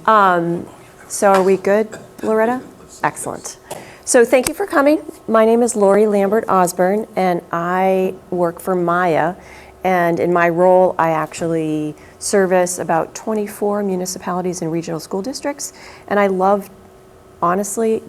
So are we good, Loretta? Excellent. So thank you for coming. My name is Lori Lambert Osborne, and I work for MIIA. And in my role, I actually service about 24 municipalities and regional school districts. And I love, honestly,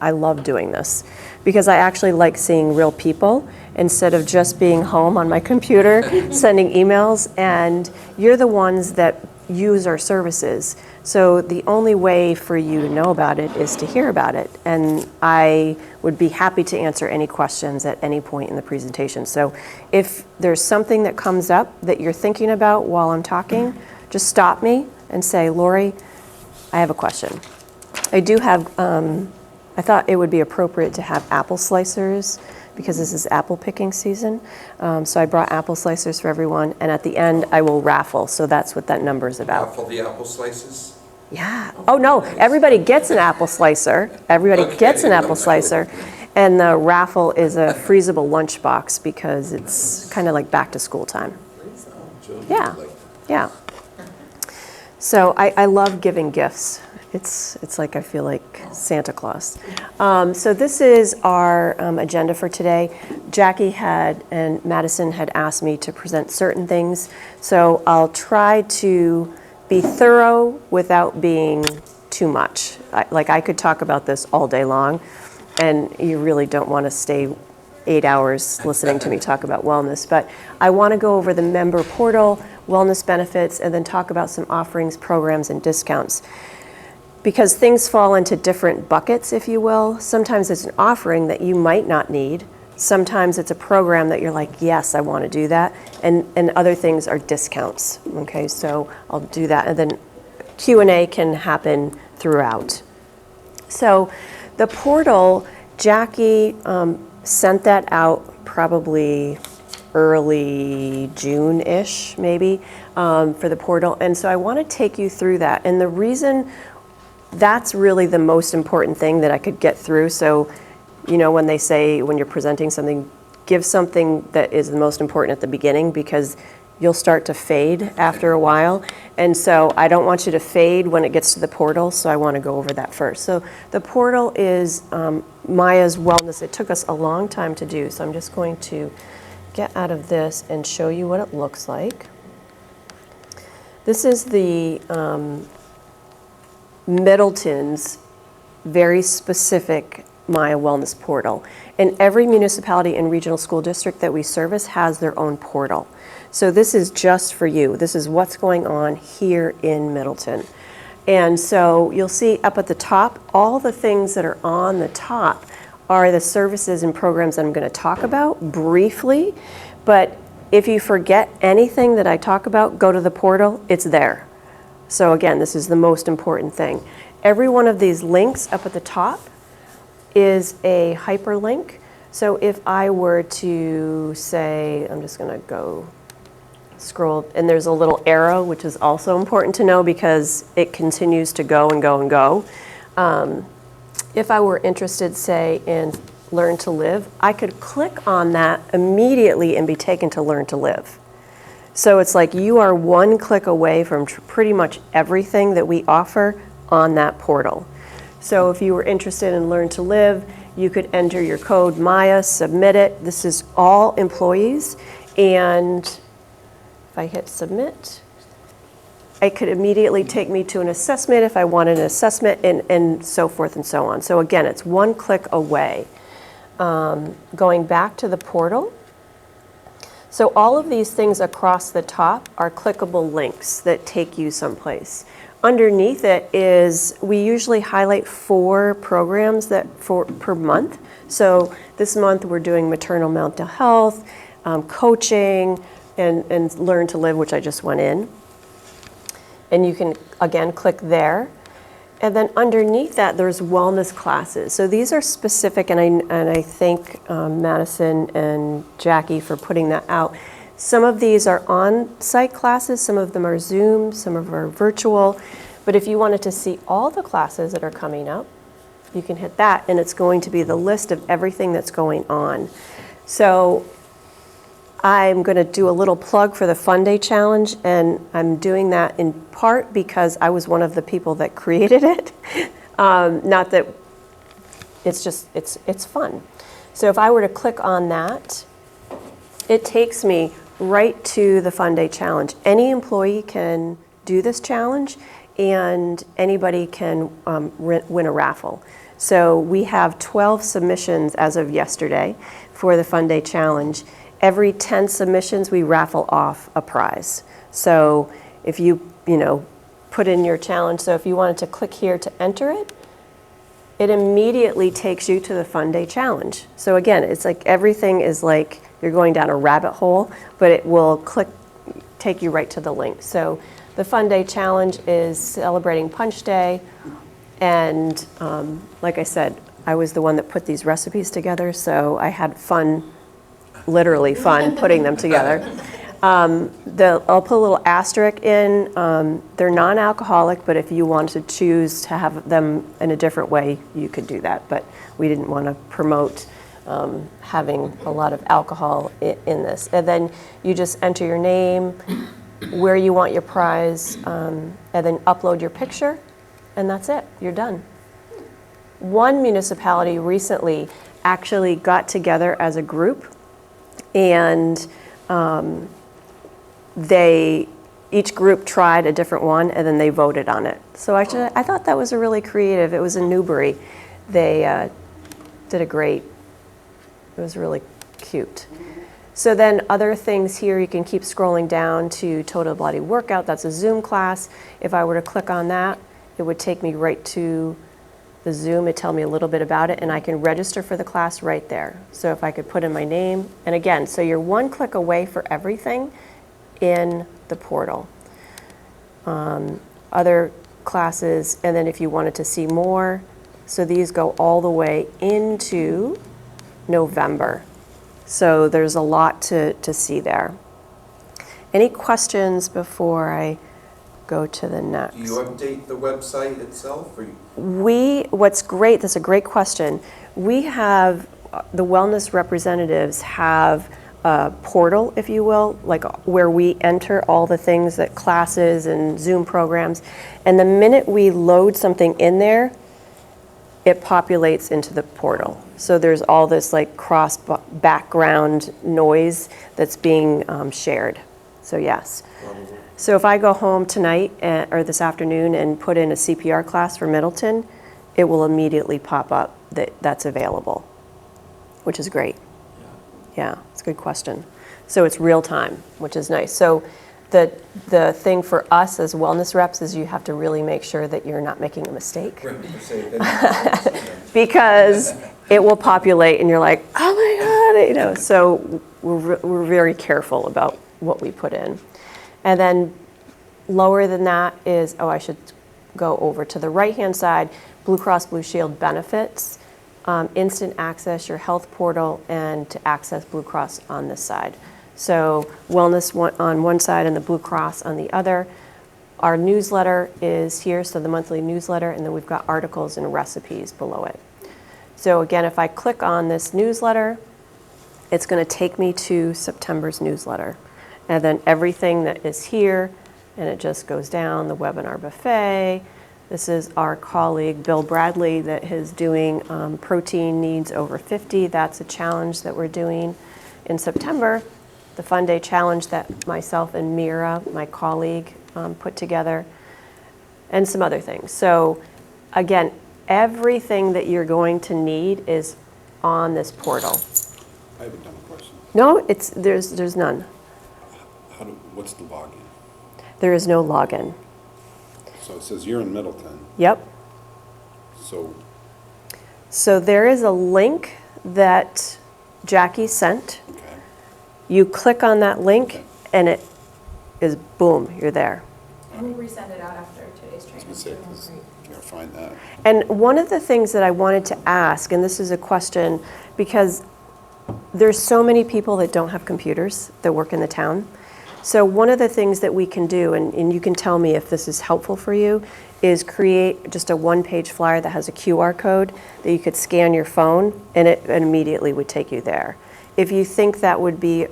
I love doing this because I actually like seeing real people instead of just being home on my computer sending emails. And you're the ones that use our services. So the only way for you to know about it is to hear about it. And I would be happy to answer any questions at any point in the presentation. So if there's something that comes up that you're thinking about while I'm talking, just stop me and say, Lori, I have a question. I do have, I thought it would be appropriate to have apple slicers because this is apple picking season. So I brought apple slicers for everyone, and at the end I will raffle, so that's what that number is about. Raffle the apple slices? Yeah. Oh no, everybody gets an apple slicer. Everybody gets an apple slicer. And the raffle is a freezable lunchbox because it's kind of like back to school time. Yeah, yeah. So I love giving gifts. It's like I feel like Santa Claus. So this is our agenda for today. Jackie and Madison had asked me to present certain things. So I'll try to be thorough without being too much. I could talk about this all day long, and you really don't want to stay 8 hours listening to me talk about wellness. But I want to go over the member portal, wellness benefits, and then talk about some offerings, programs, and discounts. Because things fall into different buckets, if you will. Sometimes it's an offering that you might not need. Sometimes it's a program that you're like, yes, I want to do that. And other things are discounts. Okay, so I'll do that. And then Q&A can happen throughout. So the portal, Jackie sent that out probably early June-ish, maybe, for the portal. And so I want to take you through that. And the reason that's really the most important thing that I could get through. So, you know, when they say when you're presenting something, give something that is the most important at the beginning because you'll start to fade after a while. And so I don't want you to fade when it gets to the portal, so I want to go over that first. So the portal is MIIA's wellness. It took us a long time to do, so I'm just going to get out of this and show you what it looks like. This is the Middleton's very specific MIIA Wellness portal. And every municipality and regional school district that we service has their own portal. So this is just for you. This is what's going on here in Middleton. And so you'll see up at the top, all the things that are on the top are the services and programs that I'm going to talk about briefly. But if you forget anything that I talk about, go to the portal, it's there. So again, this is the most important thing. Every one of these links up at the top is a hyperlink. So if I were to say, I'm just going to go scroll, and there's a little arrow, which is also important to know because it continues to go and go and go. If I were interested, say, in Learn to Live, I could click on that immediately and be taken to Learn to Live. So it's like you are one click away from pretty much everything that we offer on that portal. So if you were interested in Learn to Live, you could enter your code MIIA, submit it. This is all employees. And if I hit submit, it could immediately take me to an assessment if I wanted an assessment and so forth and so on. So again, it's one click away. Going back to the portal. So all of these things across the top are clickable links that take you someplace. Underneath it is, we usually highlight 4 programs per month. So this month we're doing maternal mental health, coaching, and Learn to Live, which I just went in. And you can, again, click there. And then underneath that, there's wellness classes. So these are specific, and I thank Madison and Jackie for putting that out. Some of these are on-site classes, some of them are Zoom, some of them are virtual. But if you wanted to see all the classes that are coming up, you can hit that, and it's going to be the list of everything that's going on. So I'm going to do a little plug for the Fun Day Challenge, and I'm doing that in part because I was one of the people that created it. Not that it's just, it's fun. So if I were to click on that, it takes me right to the Fun Day Challenge. Any employee can do this challenge, and anybody can win a raffle. So we have 12 submissions as of yesterday for the Fun Day Challenge. Every 10 submissions, we raffle off a prize. So if you put in your challenge, so if you wanted to click here to enter it, it immediately takes you to the Fun Day Challenge. So again, it's like everything is like you're going down a rabbit hole, but it will take you right to the link. So the Fun Day Challenge is celebrating Punch Day. And like I said, I was the one that put these recipes together, so I had fun, literally fun, putting them together. I'll put a little asterisk in. They're non-alcoholic, but if you want to choose to have them in a different way, you could do that. But we didn't want to promote having a lot of alcohol in this. And then you just enter your name, where you want your prize, and then upload your picture, and that's it. You're done. One municipality recently actually got together as a group, and each group tried a different one, and then they voted on it. So actually, I thought that was a really creative. It was in Newbury. They did a great. It was really cute. So then other things here, you can keep scrolling down to Total Body Workout. That's a Zoom class. If I were to click on that, it would take me right to the Zoom. It'd tell me a little bit about it, and I can register for the class right there. So if I could put in my name, and again, so you're one click away for everything in the portal. Other classes, and then if you wanted to see more, so these go all the way into November. So there's a lot to see there. Any questions before I go to the next? Do you update the website itself? What's great, that's a great question. We have, the wellness representatives have a portal, if you will, like where we enter all the things that classes and Zoom programs. And the minute we load something in there, it populates into the portal. So there's all this like cross background noise that's being shared. So yes. So if I go home tonight or this afternoon and put in a CPR class for Middleton, it will immediately pop up that that's available, which is great. Yeah, it's a good question. So it's real time, which is nice. So the thing for us as wellness reps is you have to really make sure that you're not making a mistake. Because it will populate and you're like, oh my God, so we're very careful about what we put in. And then lower than that is, I should go over to the right-hand side, Blue Cross Blue Shield benefits, instant access, your health portal, and to access Blue Cross on this side. So wellness on one side and the Blue Cross on the other. Our newsletter is here, so the monthly newsletter, and then we've got articles and recipes below it. So again, if I click on this newsletter, it's going to take me to September's newsletter. And then everything that is here, and it just goes down, the webinar buffet. This is our colleague, Bill Bradley, that is doing protein needs over 50. That's a challenge that we're doing in September. The Fun Day Challenge that myself and MIIA, my colleague, put together, and some other things. So again, everything that you're going to need is on this portal. I have a dumb question. No, there's none. What's the login? There is no login. So it says you're in Middleton. Yep. So there is a link that Jackie sent. Okay. You click on that link, and it is boom, you're there. We'll resend it out after today's training. I was going to say, because you can't find that. And one of the things that I wanted to ask, and this is a question, because there's so many people that don't have computers that work in the town. So one of the things that we can do, and you can tell me if this is helpful for you, is create just a one-page flyer that has a QR code that you could scan your phone, and it immediately would take you there. if you think that would be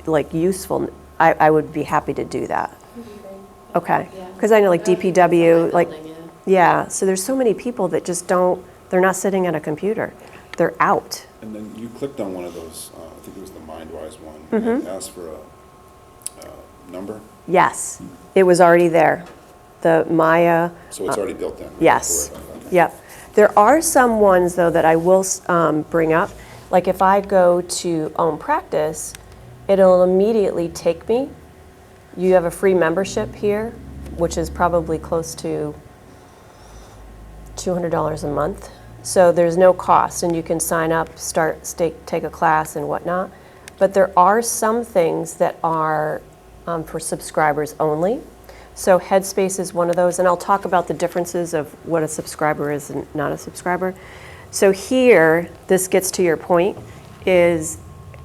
like useful, I would be happy to do that. Okay, because I know like DPW, like, yeah, so there's so many people that just they're not sitting at a computer. They're out. And then you clicked on one of those, I think it was the MindWise one, Mm-hmm. and it asked for a number, Yes, it was already there. The MIIA, so it's already built in. right? yes, Okay. yep. There are some ones, though, that I will bring up. Like if I go to Own Practice, it'll immediately take me. You have a free membership here, which is probably close to $200 a month. So there's no cost, and you can sign up, take a class and whatnot. But there are some things that are for subscribers only. So Headspace is one of those, and I'll talk about the differences of what a subscriber is and not a subscriber. So here, this gets to your point, is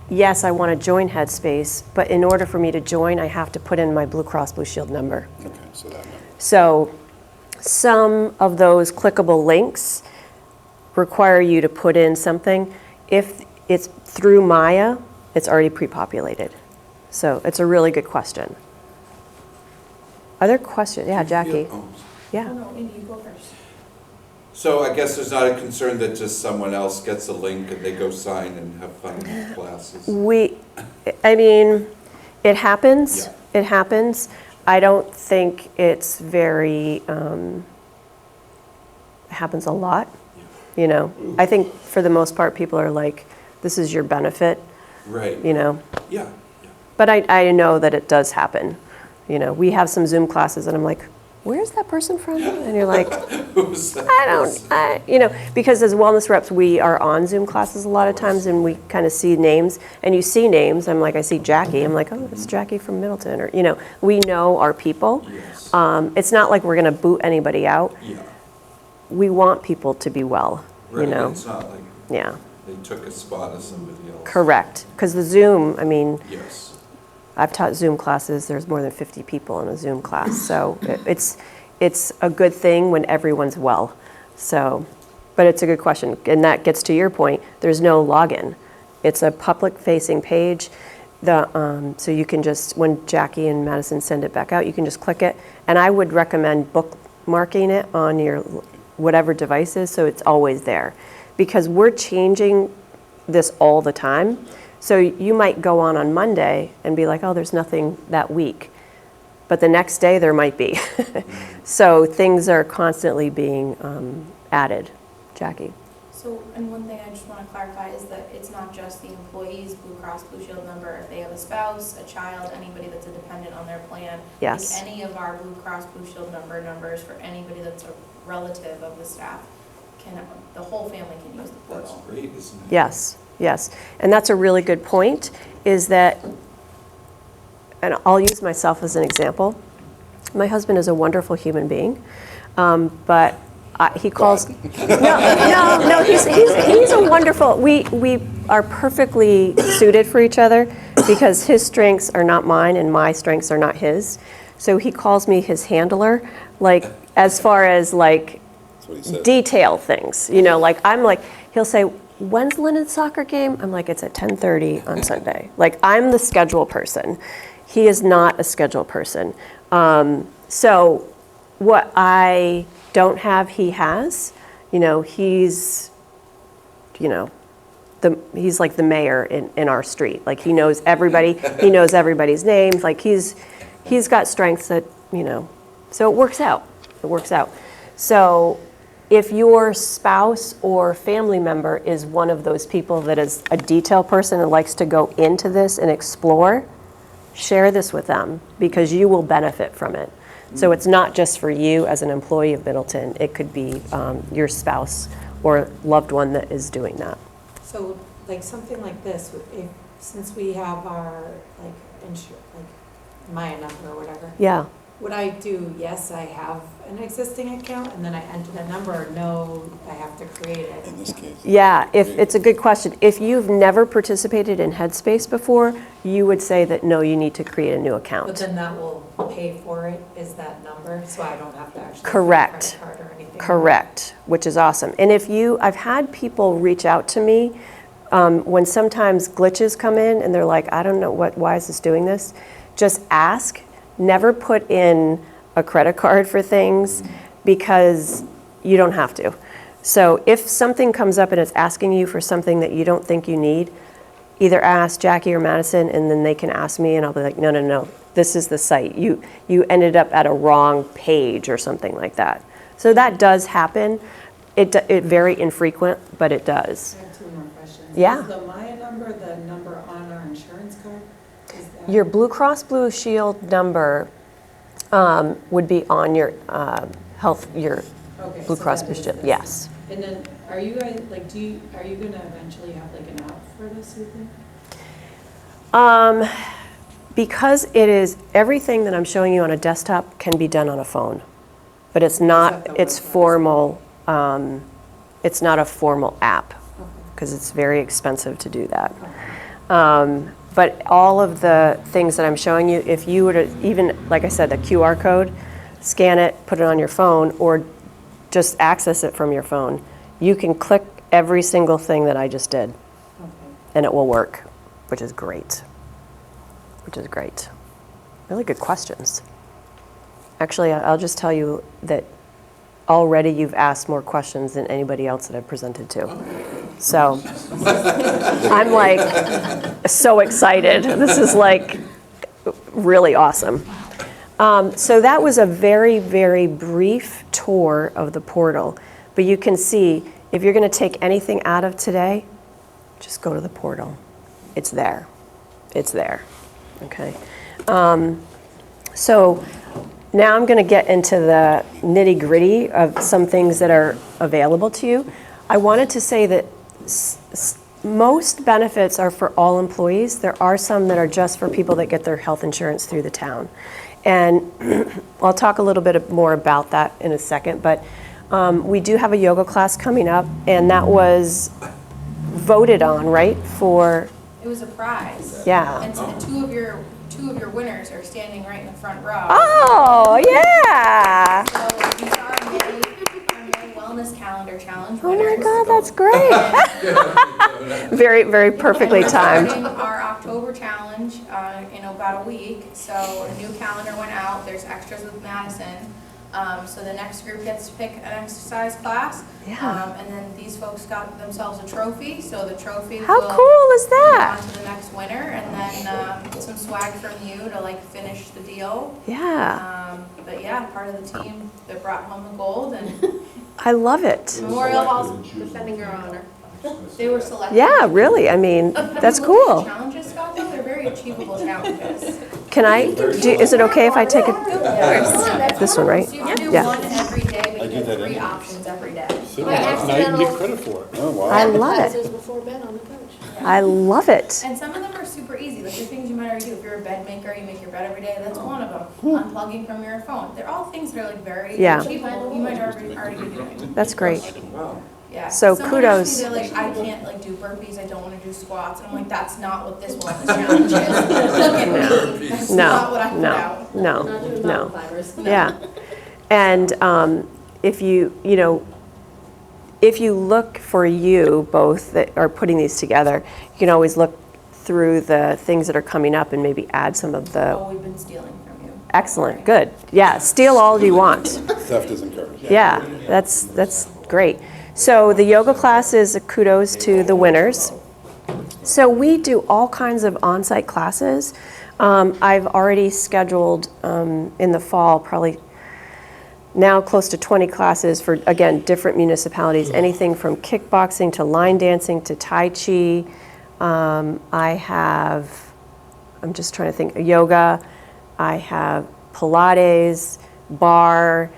yes, I want to join Headspace, but in order for me to join, I have to put in my Blue Cross Blue Shield number. Okay, so that number. So some of those clickable links require you to put in something. If it's through MIIA, it's already pre-populated. So it's a really good question. Other questions? Yeah, Jackie. Oh, Yeah. No, Indy, you go first. So I guess there's not a concern that just someone else gets a link and they go sign and have fun with classes? I mean, it happens. Yeah. It happens. I don't think it's very, it happens a lot, you know. I think for the most part, people are like, this is your benefit, Right. you know. Yeah. But I know that it does happen. You know, we have some Zoom classes and I'm like, where's that person from? And you're like, Who's that person? you know, because as wellness reps, we are on Zoom classes a lot of times and we kind of see names and you see names. I'm like, I see Jackie. I'm like, oh, it's Jackie from Middleton. Or, you know, we know our people. Yes. It's not like we're going to boot anybody out. Yeah. We want people to be well, Right. you know. It's not like Yeah, they took a spot of somebody else. correct. Because the Zoom, I mean, Yes. I've taught Zoom classes, there's more than 50 people in a Zoom class, so it's a good thing when everyone's well. So, but it's a good question, and that gets to your point, there's no login. It's a public-facing page, so you can just, when Jackie and Madison send it back out, you can just click it, and I would recommend bookmarking it on your whatever devices, so it's always there. Because we're changing this all the time. So you might go on Monday and be like, oh, there's nothing that week. But the next day there might be. So things are constantly being added. Jackie? So, and one thing I just want to clarify is that it's not just the employee's Blue Cross Blue Shield number. If they have a spouse, a child, anybody that's a dependent on their plan. Yes. Like any of our Blue Cross Blue Shield numbers for anybody that's a relative of the staff, the whole family can use the That's portal. great, isn't it? Yes, yes. And that's a really good point, is that, and I'll use myself as an example. My husband is a wonderful human being, but he calls, no, he's a wonderful, we are perfectly suited for each other because his strengths are not mine and my strengths are not his. So he calls me his handler, like, as far as like, That's what he said. detail things, you know, like I'm like, he'll say, when's Lynn's soccer game? I'm like, it's at 10:30 on Sunday. Like, I'm the schedule person. He is not a schedule person. So what I don't have, he has. You know, he's like the mayor in our street. Like, he knows everybody. He knows everybody's names. Like, he's got strengths that, you know, so it works out. It works out. So if your spouse or family member is one of those people that is a detail person and likes to go into this and explore, share this with them because you will benefit from it. So it's not just for you as an employee of Middleton. It could be your spouse or loved one that is doing that. So, like something like this, since we have our like MIIA number or whatever, Yeah. would I do, yes, I have an existing account, and then I enter the number, or no, I have to create it? In this case. Yeah, it's a good question. If you've never participated in Headspace before, you would say that no, you need to create a new But account. then that will pay for it, is that number, so I don't have to actually put a Correct. credit card or anything? Correct, which is awesome. And I've had people reach out to me when sometimes glitches come in and they're like, I don't know why is this doing this? Just ask. Never put in a credit card for things because you don't have to. So if something comes up and it's asking you for something that you don't think you need, either ask Jackie or Madison, and then they can ask me, and I'll be like, no, no, no, this is the site. You ended up at a wrong page or something like that. So that does happen. It very infrequent, but it does. I have two more questions. Yeah. Is the MIIA number the number on our insurance card? Is that- Your Blue Cross Blue Shield number would be on your your Okay, Blue so Cross that Blue is Shield, this. yes. And then, are you guys, like, are you gonna eventually have like an app for this, you think? Because it is, everything that I'm showing you on a desktop can be done on a phone. But it's not, Except the it's website. formal, it's not a formal app, Okay. because it's very expensive to do that. But all of the things that I'm showing you, if you were to even, like I said, the QR code, scan it, put it on your phone, or just access it from your phone, you can click every single thing that I just did, Okay. and it will work, which is great. Which is great. Really good questions. Actually, I'll just tell you that already you've asked more questions than anybody else that I've presented to. So I'm like so excited. This is like really awesome. So that was a very, very brief tour of the portal. But you can see, if you're going to take anything out of today, just go to the portal. It's there. It's there. Okay. So now I'm going to get into the nitty-gritty of some things that are available to you. I wanted to say that most benefits are for all employees. There are some that are just for people that get their health insurance through the town. And I'll talk a little bit more about that in a second, but we do have a yoga class coming up, and that was voted on, right, for, It was a prize. yeah. And so two of your winners are standing right in the front row. Oh, yeah. So these are our May Wellness Calendar Challenge Oh my winners. God, that's great. Very, very perfectly And we're timed. starting our October challenge in about a week. So a new calendar went out. There's extras with Madison. So the next group gets to pick an exercise class. Yeah. And then these folks got themselves a trophy. So the trophy How will cool is move that? on to the next winner, and then some swag from you to like finish the deal. Yeah, But yeah, part of the team that brought home the gold and I love it. Memorial Hall's defending your honor. They were selected. Yeah, really, I mean, that's If you look at the cool. challenges, Scott, though, they're very achievable challenges. Can is it okay if I take a, Yes. this one, right? So you can do Yeah. one every day, but I you do get that 3 anyway. options every day. See, My now you can accidental- get credit for it. Oh, wow. I love it. Appetizers before bed on the couch. I love it. And some of them are super easy, like the things you might already do. If you're a bed maker, you make your bed every day, that's one of them. Unplugging from your phone. They're all things that are like very Yeah. achievable, you might already be doing. That's great. Wow. Yeah. So Someone kudos. asked me, they're like, I can't like do burpees, I don't want to do squats. And I'm like, that's not what this wellness challenge is. Look at me. That's not what I put out. We're not doing No. mountain climbers. Yeah. And if you look for you both that are putting these together, you can always look through the things that are coming up and maybe add some of the, Oh, we've been stealing from you. excellent, good. Yeah, steal all you want. Theft is encouraged. Yeah, that's great. So the yoga class is a kudos to the winners. So we do all kinds of on-site classes. I've already scheduled in the fall, probably now close to 20 classes for, again, different municipalities, anything from kickboxing to line dancing to Tai Chi. I'm just trying to think, yoga. I have Pilates, bar.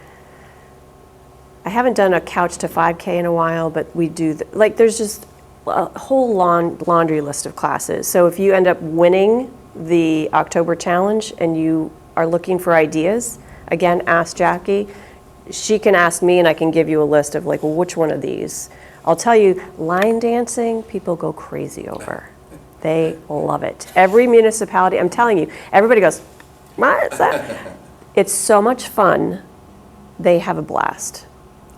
I haven't done a couch to 5K in a while, but we do, there's just a whole laundry list of classes. So if you end up winning the October challenge and you are looking for ideas, again, ask Jackie. She can ask me and I can give you a list of like, well, which one of these? I'll tell you, line dancing, people go crazy over. They love it. Every municipality, I'm telling you, everybody goes, what is that? It's so much fun. They have a blast.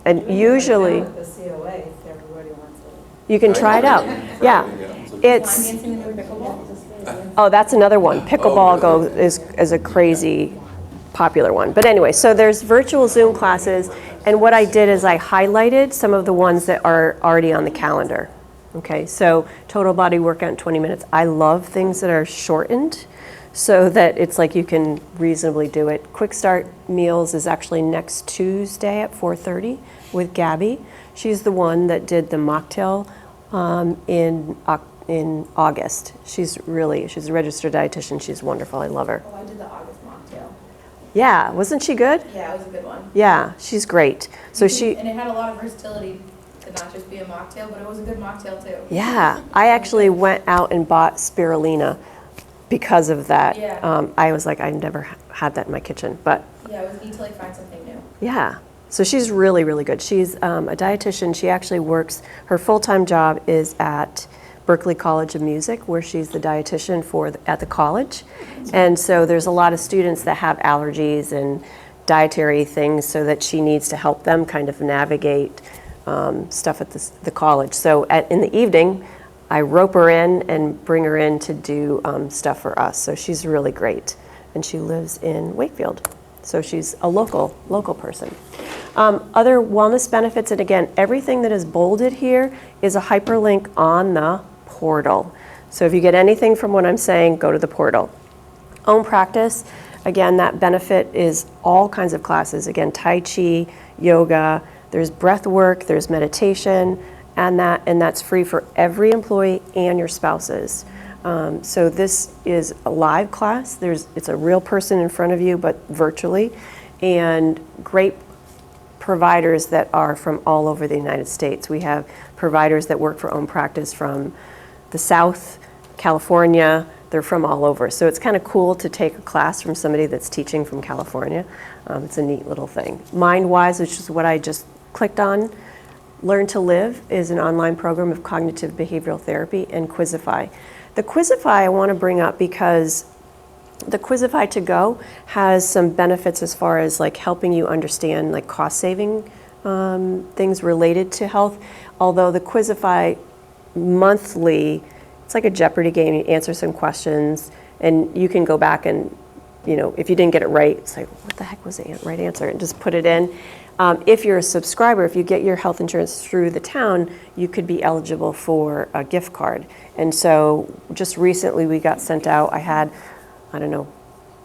And usually, With the COA, if everybody wants it. You can try it out. Yeah. Line It's, dancing and pickleball? oh, that's another one. Pickleball is a crazy popular one. But anyway, so there's virtual Zoom classes, and what I did is I highlighted some of the ones that are already on the calendar. Okay, so total body workout in 20 minutes. I love things that are shortened so that it's like you can reasonably do it. Quick Start Meals is actually next Tuesday at 4:30 with Gabby. She's the one that did the mocktail in August. She's a registered dietitian. She's wonderful. I love her. Oh, I did the August mocktail. Yeah, wasn't she good? Yeah, it was a good one. Yeah, she's great. So And it had a lot of versatility to not just be a mocktail, but it was a good mocktail too. Yeah, I actually went out and bought spirulina because of that. Yeah. I was like, I've never had that in my kitchen, but Yeah, it was neat to like find something new. yeah. So she's really, really good. She's a dietitian. She actually works, her full-time job is at Berklee College of Music, where she's the dietitian at the college. And so there's a lot of students that have allergies and dietary things, so that she needs to help them kind of navigate stuff at the college. So in the evening, I rope her in and bring her in to do stuff for us. So she's really great. And she lives in Wakefield. So she's a local person. Other wellness benefits, and again, everything that is bolded here is a hyperlink on the portal. So if you get anything from what I'm saying, go to the portal. Own practice, again, that benefit is all kinds of classes. Again, Tai Chi, yoga, there's breath work, there's meditation, and that's free for every employee and your spouses. So this is a live class. It's a real person in front of you, but virtually, and great providers that are from all over the United States. We have providers that work for Own Practice from the South, California. They're from all over. So it's kind of cool to take a class from somebody that's teaching from California. It's a neat little thing. MindWise, which is what I just clicked on, Learn to Live is an online program of cognitive behavioral therapy, and Quizify. The Quizify I want to bring up because the Quizify to Go has some benefits as far as like helping you understand like cost saving things related to health. Although the Quizify monthly, it's like a Jeopardy game. You answer some questions and you can go back and, if you didn't get it right, it's like, what the heck was the right answer? And just put it in. If you're a subscriber, if you get your health insurance through the town, you could be eligible for a gift card. And so just recently we got sent out, I had,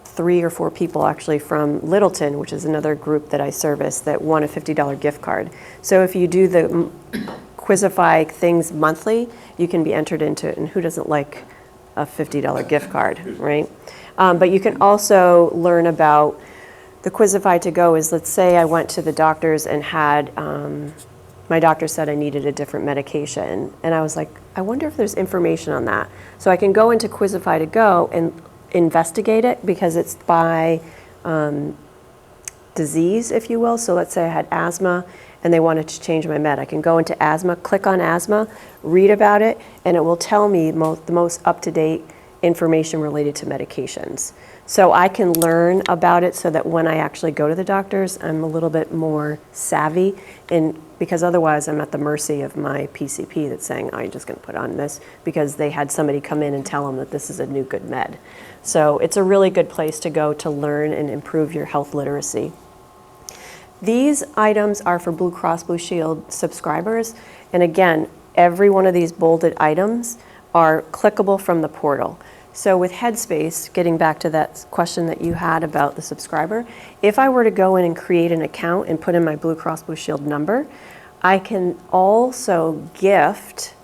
3 or 4 people actually from Littleton, which is another group that I service, that won a $50 gift card. So if you do the Quizify things monthly, you can be entered into it, and who doesn't like a $50 gift card, right? But you can also learn about the Quizify to Go is, let's say I went to the doctors and had, my doctor said I needed a different medication. And I was like, I wonder if there's information on that. So I can go into Quizify to Go and investigate it, because it's by disease, if you will. So let's say I had asthma and they wanted to change my med. I can go into asthma, click on asthma, read about it, and it will tell me the most up-to-date information related to medications. So I can learn about it so that when I actually go to the doctors, I'm a little bit more savvy, and because otherwise I'm at the mercy of my PCP that's saying, I'm just going to put on this because they had somebody come in and tell them that this is a new good med. So it's a really good place to go to learn and improve your health literacy. These items are for Blue Cross Blue Shield subscribers, and again, every one of these bolded items are clickable from the portal. So with Headspace, getting back to that question that you had about the subscriber, if I were to go in and create an account and put in my Blue Cross Blue Shield number, I can also gift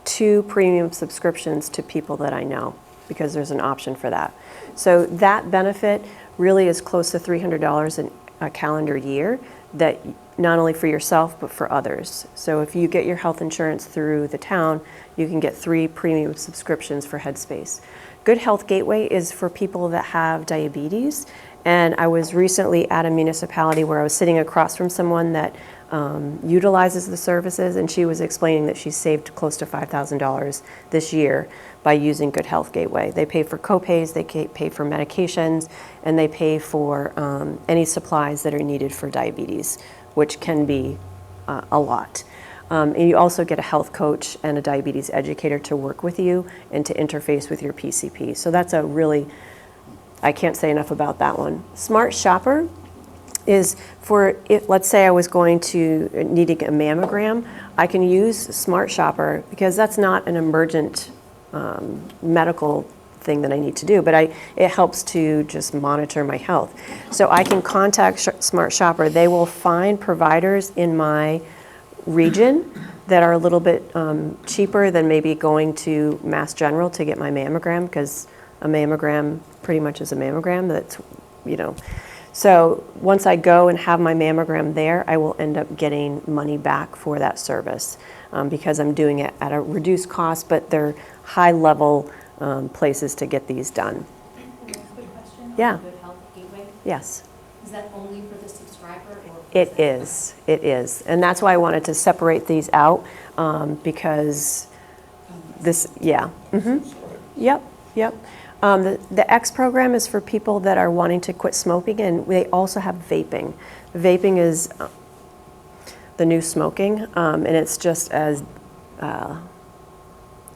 2 premium subscriptions to people that I know, because there's an option for that. So that benefit really is close to $300 in a calendar year, that not only for yourself but for others. So if you get your health insurance through the town, you can get 3 premium subscriptions for Headspace. Good Health Gateway is for people that have diabetes, and I was recently at a municipality where I was sitting across from someone that utilizes the services, and she was explaining that she saved close to $5,000 this year by using Good Health Gateway. They pay for copays, they pay for medications, and they pay for any supplies that are needed for diabetes, which can be a lot. And you also get a health coach and a diabetes educator to work with you and to interface with your PCP. So that's a really, I can't say enough about that one. Smart Shopper is for, if, let's say I was going to needing a mammogram, I can use Smart Shopper because that's not an emergent medical thing that I need to do, but it helps to just monitor my health. So I can contact Smart Shopper. They will find providers in my region that are a little bit cheaper than maybe going to Mass General to get my mammogram, because a mammogram pretty much is a mammogram. That's, you know. So once I go and have my mammogram there, I will end up getting money back for that service because I'm doing it at a reduced cost, but they're high-level places to get these done. Quick question. Yeah. On Good Health Gateway. Yes. Is that only for the subscriber or? It is. And that's why I wanted to separate these out because this, yeah. Yep. The X program is for people that are wanting to quit smoking, and they also have vaping. Vaping is the new smoking, and it's just as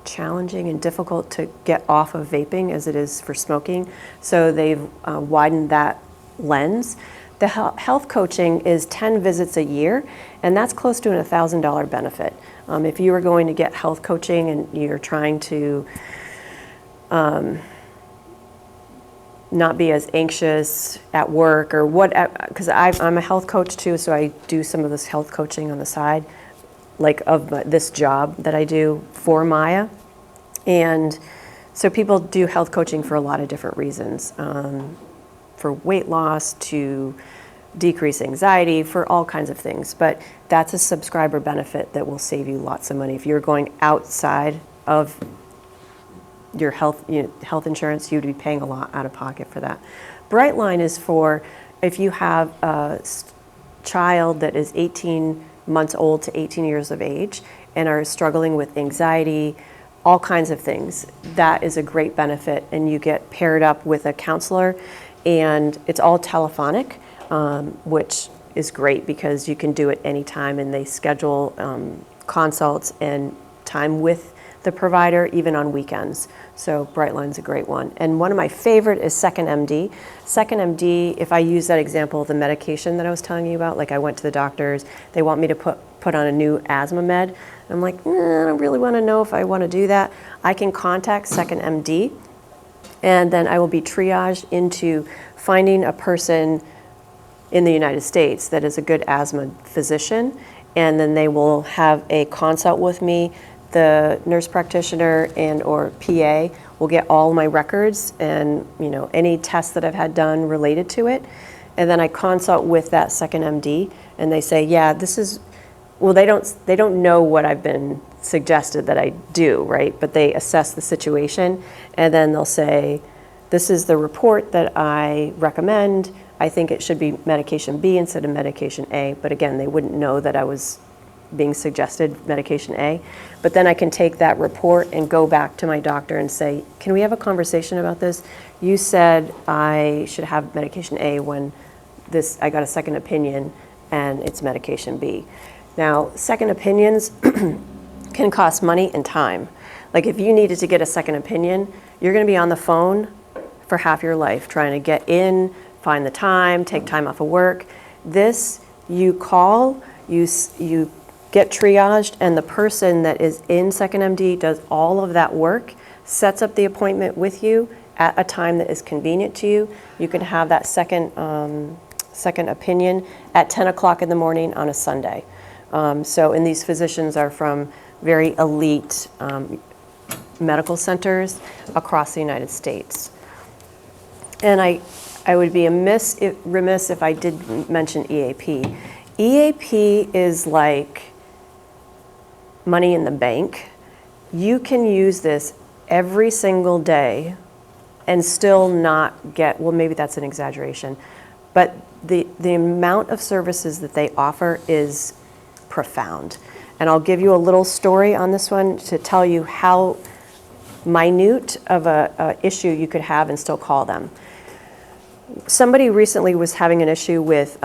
challenging and difficult to get off of vaping as it is for smoking. So they've widened that lens. The health coaching is 10 visits a year, and that's close to a $1,000 benefit. If you were going to get health coaching and you're trying to not be as anxious at work or what, because I'm a health coach too, so I do some of this health coaching on the side, like of this job that I do for MIIA. And so people do health coaching for a lot of different reasons, for weight loss, to decrease anxiety, for all kinds of things. But that's a subscriber benefit that will save you lots of money. If you're going outside of your health insurance, you'd be paying a lot out of pocket for that. Brightline is for if you have a child that is 18 months old to 18 years of age and are struggling with anxiety, all kinds of things. That is a great benefit, and you get paired up with a counselor, and it's all telephonic, which is great because you can do it anytime, and they schedule consults and time with the provider, even on weekends. So Brightline's a great one. And one of my favorite is 2nd.MD. 2nd.MD, if I use that example of the medication that I was telling you about, like I went to the doctors, they want me to put on a new asthma med. I'm like, I don't really want to know if I want to do that. I can contact 2nd.MD, and then I will be triaged into finding a person in the United States that is a good asthma physician, and then they will have a consult with me. The nurse practitioner and or PA will get all my records and any tests that I've had done related to it, and then I consult with that 2nd.MD, and they say, yeah, this is, well, they don't know what I've been suggested that I do, right? But they assess the situation, and then they'll say, this is the report that I recommend. I think it should be medication B instead of medication A. But again, they wouldn't know that I was being suggested medication A. But then I can take that report and go back to my doctor and say, can we have a conversation about this? You said I should have medication A when I got a second opinion and it's medication B. Now, second opinions can cost money and time. Like if you needed to get a second opinion, you're gonna be on the phone for half your life trying to get in, find the time, take time off of work. This, you call, you get triaged, and the person that is in 2nd.MD does all of that work, sets up the appointment with you at a time that is convenient to you. You can have that second opinion at 10 o'clock in the morning on a Sunday. And these physicians are from very elite medical centers across the United States. And I would be remiss if I didn't mention EAP. EAP is like money in the bank. You can use this every single day and still not get, well, maybe that's an exaggeration, but the amount of services that they offer is profound. And I'll give you a little story on this one to tell you how minute of a issue you could have and still call them. Somebody recently was having an issue with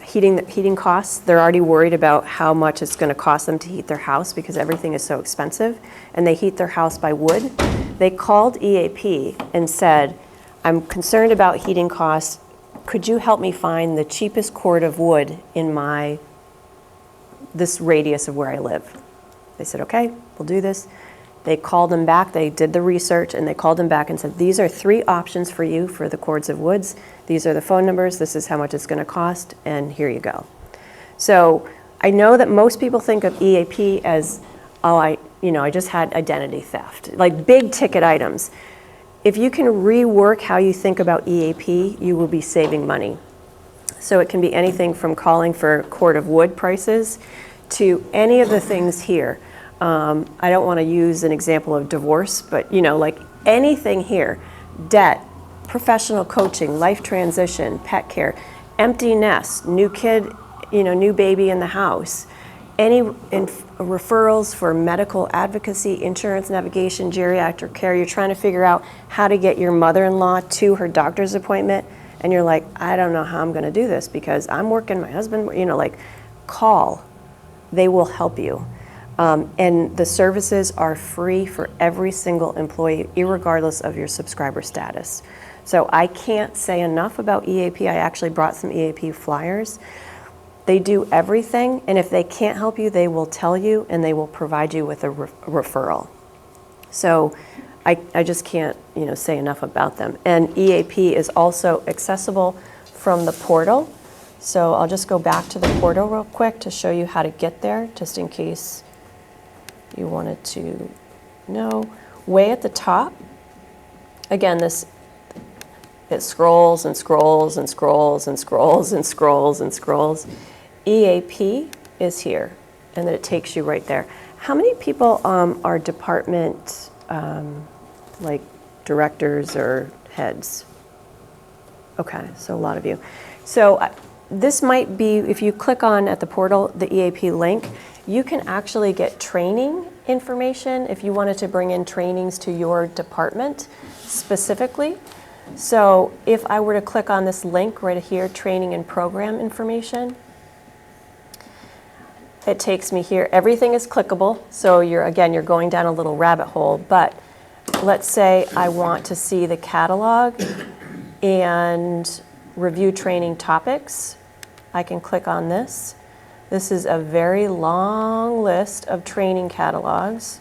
heating costs. They're already worried about how much it's going to cost them to heat their house because everything is so expensive, and they heat their house by wood. They called EAP and said, I'm concerned about heating costs. Could you help me find the cheapest cord of wood in this radius of where I live? They said, okay, we'll do this. They called them back, they did the research, and they called them back and said, these are 3 options for you for the cords of woods. These are the phone numbers, this is how much it's gonna cost, and here you go. So I know that most people think of EAP as, oh, I just had identity theft, like big ticket items. If you can rework how you think about EAP, you will be saving money. So it can be anything from calling for cord of wood prices to any of the things here. I don't want to use an example of divorce, but like anything here, debt, professional coaching, life transition, pet care, empty nest, new kid, new baby in the house, any referrals for medical advocacy, insurance navigation, geriatric care. You're trying to figure out how to get your mother-in-law to her doctor's appointment, and you're like, I don't know how I'm going to do this because I'm working, my husband, like call. They will help you. And the services are free for every single employee, irregardless of your subscriber status. So I can't say enough about EAP. I actually brought some EAP flyers. They do everything, and if they can't help you, they will tell you, and they will provide you with a referral. So I just can't say enough about them. And EAP is also accessible from the portal. So I'll just go back to the portal real quick to show you how to get there, just in case you wanted to know. Way at the top, again, it scrolls and scrolls and scrolls and scrolls and scrolls and scrolls. EAP is here, and then it takes you right there. How many people are department like directors or heads? Okay, so a lot of you. So this might be, if you click on at the portal, the EAP link, you can actually get training information if you wanted to bring in trainings to your department specifically. So if I were to click on this link right here, training and program information, it takes me here. Everything is clickable, so you're going down a little rabbit hole, but let's say I want to see the catalog and review training topics. I can click on this. This is a very long list of training catalogs,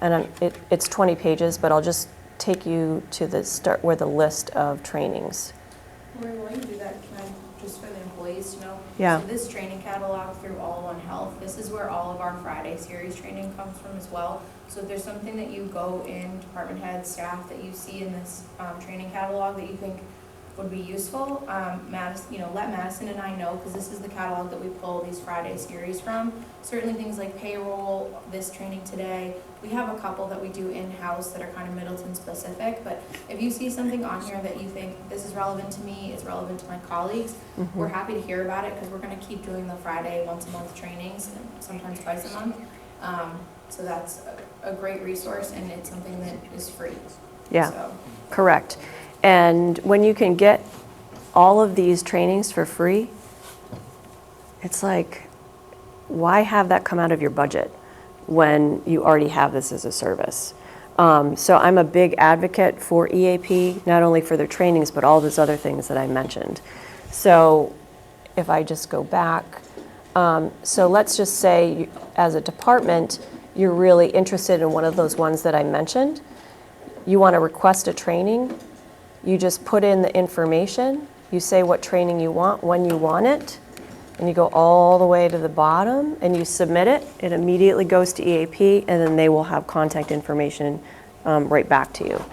and it's 20 pages, but I'll just take you to the start where the list of trainings. Lori, while you do that, can I, just for the employees to know? Yeah. So this training catalog through All One Health, this is where all of our Friday series training comes from as well. So if there's something that you go in, department head, staff, that you see in this training catalog that you think would be useful, let Madison and I know, because this is the catalog that we pull these Friday series from. Certainly things like payroll, this training today. We have a couple that we do in-house that are kind of Middleton specific, but if you see something on here that you think this is relevant to me, it's relevant to my colleagues, we're happy to hear about it, because we're going to keep doing the Friday once a month trainings, and sometimes twice a month. So that's a great resource, and it's something that is free. Yeah, So. correct. And when you can get all of these trainings for free, it's like, why have that come out of your budget when you already have this as a service? So I'm a big advocate for EAP, not only for their trainings, but all those other things that I mentioned. So if I just go back, so let's just say as a department, you're really interested in one of those ones that I mentioned. You want to request a training. You just put in the information, you say what training you want, when you want it, and you go all the way to the bottom and you submit it. It immediately goes to EAP, and then they will have contact information right back to you.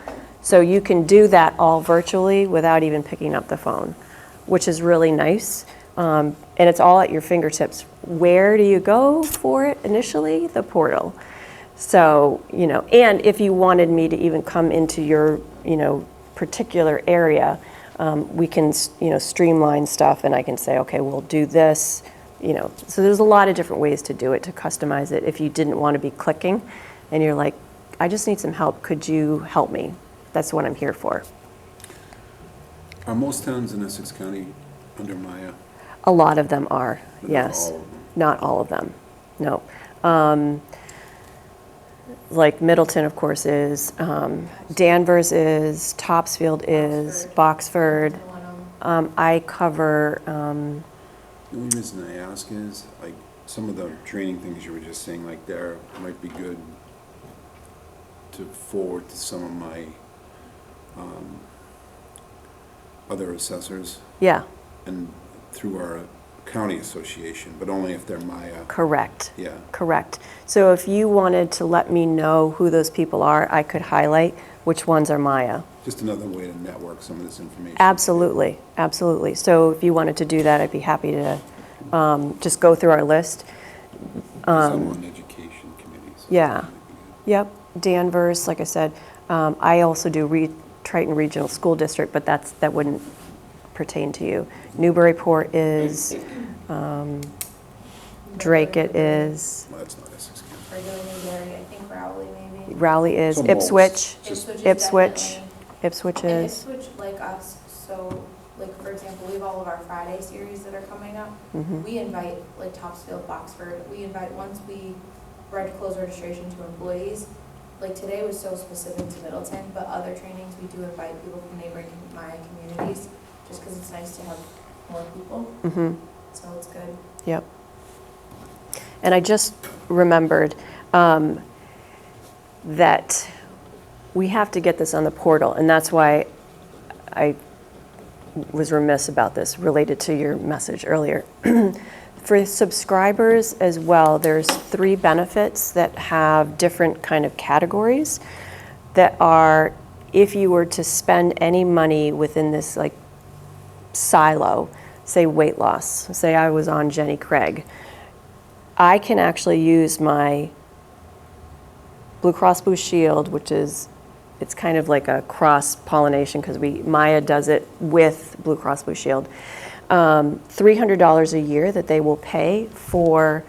So you can do that all virtually without even picking up the phone, which is really nice. And it's all at your fingertips. Where do you go for it initially? The portal. So, and if you wanted me to even come into your, particular area, we can, streamline stuff, and I can say, okay, we'll do this, So there's a lot of different ways to do it, to customize it. If you didn't want to be clicking, and you're like, I just need some help, could you help me? That's what I'm here for. Are most towns in Essex County under MIIA? A lot of them are, But not yes. all of them. Not all of them, no. Like Middleton, of course, is, Danvers is, Topsfield is, Boxford. Wenham. I cover, The only reason I ask is, like, some of the training things you were just saying, like, there might be good to forward to some of my other assessors yeah, and through our county association, but only if they're MIIA. correct. Yeah. Correct. So if you wanted to let me know who those people are, I could highlight which ones are MIIA. Just another way to network some of this information. Absolutely, absolutely. So if you wanted to do that, I'd be happy to just go through our list. I'm on education committees. Yeah. Yep, Danvers, like I said. I also do Triton Regional School District, but that wouldn't pertain to you. Newburyport is, Drake it is, Well, that's not Essex County. Regular Newberry, I think Rowley maybe. Rowley is, So most. Ipswich, Just- is Ipswich, definitely- Ipswich And is. Ipswich, like us, so, like, for example, we have all of our Friday series that are coming up. Mhm. We invite, like, Topsfield, Boxford, once we close registration to employees, like, today was so specific to Middleton, but other trainings, we do invite people from neighboring MIIA communities, just because it's nice to have more people, Mhm. so it's good. Yep. And I just remembered that we have to get this on the portal, and that's why I was remiss about this, related to your message earlier. For subscribers as well, there's 3 benefits that have different kind of categories that are, if you were to spend any money within this like silo, say weight loss, say I was on Jenny Craig, I can actually use my Blue Cross Blue Shield, which is, it's kind of like a cross-pollination because MIIA does it with Blue Cross Blue Shield. $300 a year that they will pay for